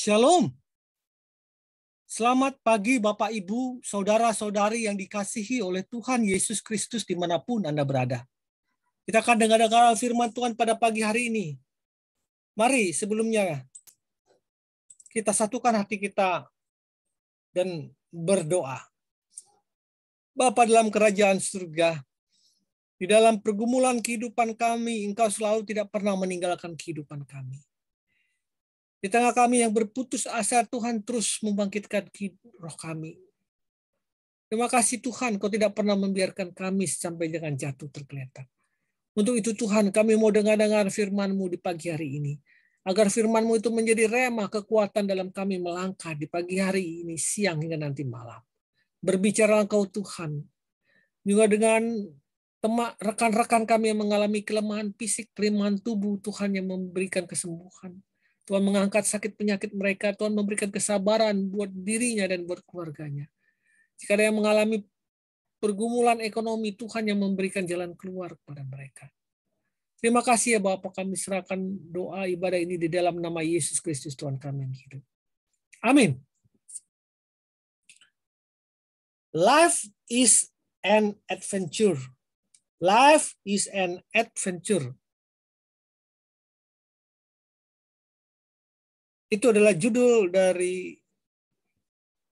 Shalom. Selamat pagi Bapak Ibu, saudara-saudari yang dikasihi oleh Tuhan Yesus Kristus dimanapun Anda berada. Kita akan dengar firman Tuhan pada pagi hari ini. Mari sebelumnya kita satukan hati kita dan berdoa. Bapa dalam kerajaan surga, di dalam pergumulan kehidupan kami, Engkau selalu tidak pernah meninggalkan kehidupan kami. Di tengah kami yang berputus asa, Tuhan terus membangkitkan roh kami. Terima kasih Tuhan, Kau tidak pernah membiarkan kami sampai dengan jatuh tergeletak. Untuk itu Tuhan, kami mau dengar firman-Mu di pagi hari ini. Agar firman-Mu itu menjadi rema kekuatan dalam kami melangkah di pagi hari ini, siang hingga nanti malam. Berbicara Engkau Tuhan. Juga dengan rekan-rekan kami yang mengalami kelemahan fisik, kelemahan tubuh, Tuhan yang memberikan kesembuhan. Tuhan mengangkat sakit penyakit mereka, Tuhan memberikan kesabaran buat dirinya dan buat keluarganya. Jika ada yang mengalami pergumulan ekonomi, Tuhan yang memberikan jalan keluar kepada mereka. Terima kasih ya Bapak, kami serahkan doa ibadah ini di dalam nama Yesus Kristus Tuhan kami yang hidup. Amin. Life is an adventure. Life is an adventure. Itu adalah judul dari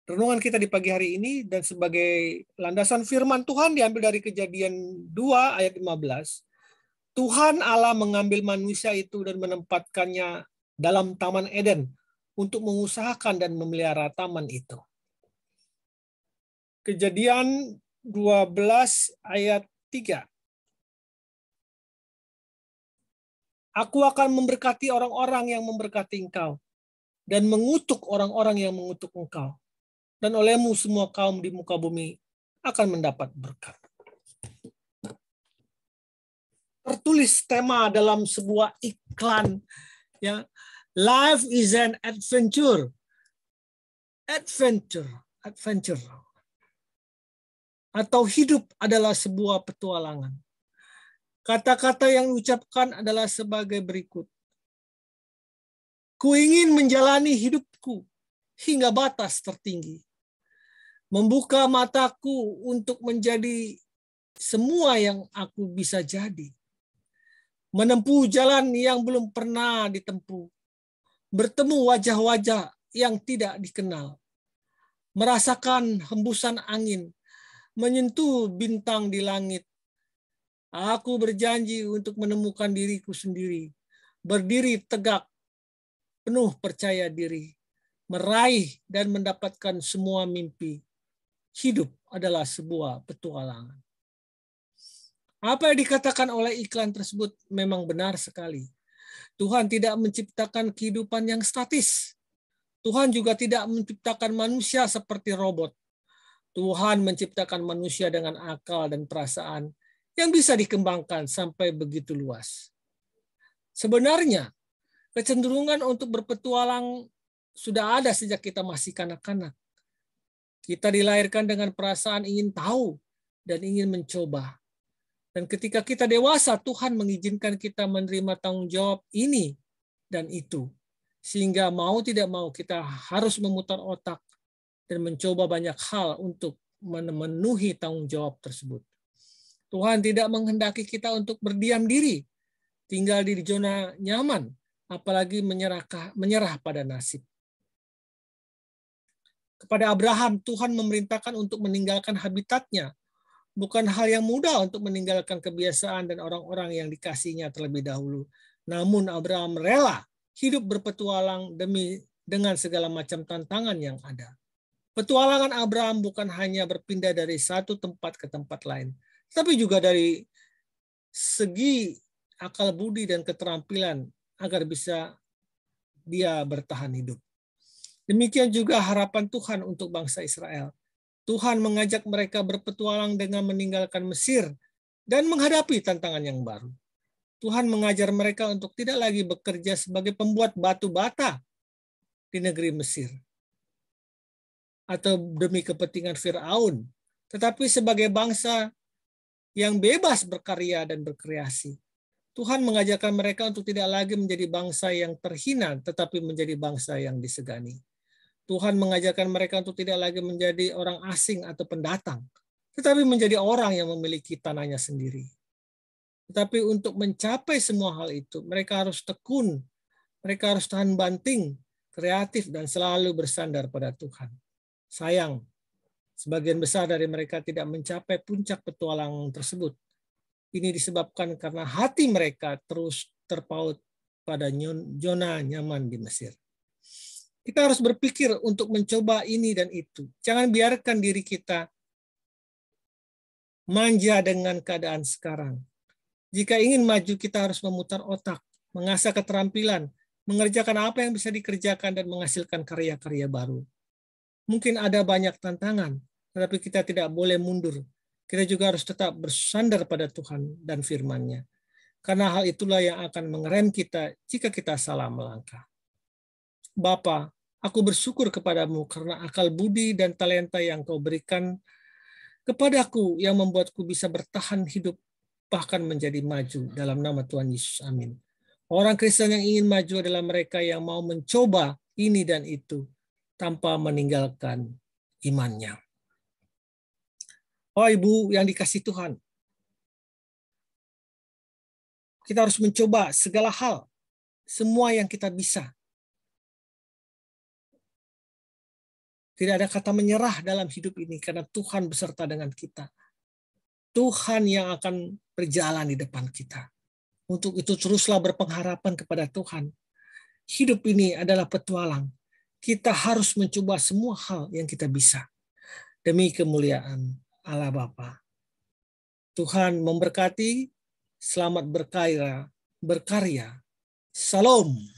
renungan kita di pagi hari ini, dan sebagai landasan firman Tuhan diambil dari Kejadian 2 ayat 15. Tuhan Allah mengambil manusia itu dan menempatkannya dalam Taman Eden untuk mengusahakan dan memelihara taman itu. Kejadian 12 ayat 3. Aku akan memberkati orang-orang yang memberkati engkau, dan mengutuk orang-orang yang mengutuk engkau. Dan olehmu semua kaum di muka bumi akan mendapat berkat. Tertulis tema dalam sebuah iklan, ya, life is an adventure. Adventure. Atau hidup adalah sebuah petualangan. Kata-kata yang diucapkan adalah sebagai berikut. Ku ingin menjalani hidupku hingga batas tertinggi. Membuka mataku untuk menjadi semua yang aku bisa jadi. Menempuh jalan yang belum pernah ditempuh. Bertemu wajah-wajah yang tidak dikenal. Merasakan hembusan angin. Menyentuh bintang di langit. Aku berjanji untuk menemukan diriku sendiri. Berdiri tegak. Penuh percaya diri, meraih dan mendapatkan semua mimpi. Hidup adalah sebuah petualangan. Apa yang dikatakan oleh iklan tersebut memang benar sekali. Tuhan tidak menciptakan kehidupan yang statis. Tuhan juga tidak menciptakan manusia seperti robot. Tuhan menciptakan manusia dengan akal dan perasaan yang bisa dikembangkan sampai begitu luas. Sebenarnya, kecenderungan untuk berpetualang sudah ada sejak kita masih kanak-kanak. Kita dilahirkan dengan perasaan ingin tahu dan ingin mencoba. Dan ketika kita dewasa, Tuhan mengizinkan kita menerima tanggung jawab ini dan itu. Sehingga mau tidak mau kita harus memutar otak dan mencoba banyak hal untuk memenuhi tanggung jawab tersebut. Tuhan tidak menghendaki kita untuk berdiam diri, tinggal di zona nyaman, apalagi menyerah pada nasib. Kepada Abraham, Tuhan memerintahkan untuk meninggalkan habitatnya. Bukan hal yang mudah untuk meninggalkan kebiasaan dan orang-orang yang dikasihnya terlebih dahulu. Namun Abraham rela hidup berpetualang dengan segala macam tantangan yang ada. Petualangan Abraham bukan hanya berpindah dari satu tempat ke tempat lain, tapi juga dari segi akal budi dan keterampilan agar bisa dia bertahan hidup. Demikian juga harapan Tuhan untuk bangsa Israel. Tuhan mengajak mereka berpetualang dengan meninggalkan Mesir dan menghadapi tantangan yang baru. Tuhan mengajar mereka untuk tidak lagi bekerja sebagai pembuat batu bata di negeri Mesir atau demi kepentingan Firaun, tetapi sebagai bangsa yang bebas berkarya dan berkreasi. Tuhan mengajarkan mereka untuk tidak lagi menjadi bangsa yang terhina, tetapi menjadi bangsa yang disegani. Tuhan mengajarkan mereka untuk tidak lagi menjadi orang asing atau pendatang, tetapi menjadi orang yang memiliki tanahnya sendiri. Tetapi untuk mencapai semua hal itu, mereka harus tekun, mereka harus tahan banting, kreatif, dan selalu bersandar pada Tuhan. Sayang, sebagian besar dari mereka tidak mencapai puncak petualangan tersebut. Ini disebabkan karena hati mereka terus terpaut pada zona nyaman di Mesir. Kita harus berpikir untuk mencoba ini dan itu. Jangan biarkan diri kita manja dengan keadaan sekarang. Jika ingin maju, kita harus memutar otak, mengasah keterampilan, mengerjakan apa yang bisa dikerjakan, dan menghasilkan karya-karya baru. Mungkin ada banyak tantangan, tetapi kita tidak boleh mundur. Kita juga harus tetap bersandar pada Tuhan dan firman-Nya. Karena hal itulah yang akan mengerem kita jika kita salah melangkah. Bapa, aku bersyukur kepadamu karena akal budi dan talenta yang kau berikan kepadaku yang membuatku bisa bertahan hidup bahkan menjadi maju dalam nama Tuhan Yesus. Amin. Orang Kristen yang ingin maju adalah mereka yang mau mencoba ini dan itu tanpa meninggalkan imannya. Oh Ibu yang dikasihi Tuhan, kita harus mencoba segala hal, semua yang kita bisa. Tidak ada kata menyerah dalam hidup ini karena Tuhan beserta dengan kita. Tuhan yang akan berjalan di depan kita. Untuk itu teruslah berpengharapan kepada Tuhan. Hidup ini adalah petualang. Kita harus mencoba semua hal yang kita bisa. Demi kemuliaan Allah Bapa. Tuhan memberkati, selamat berkarya. Shalom.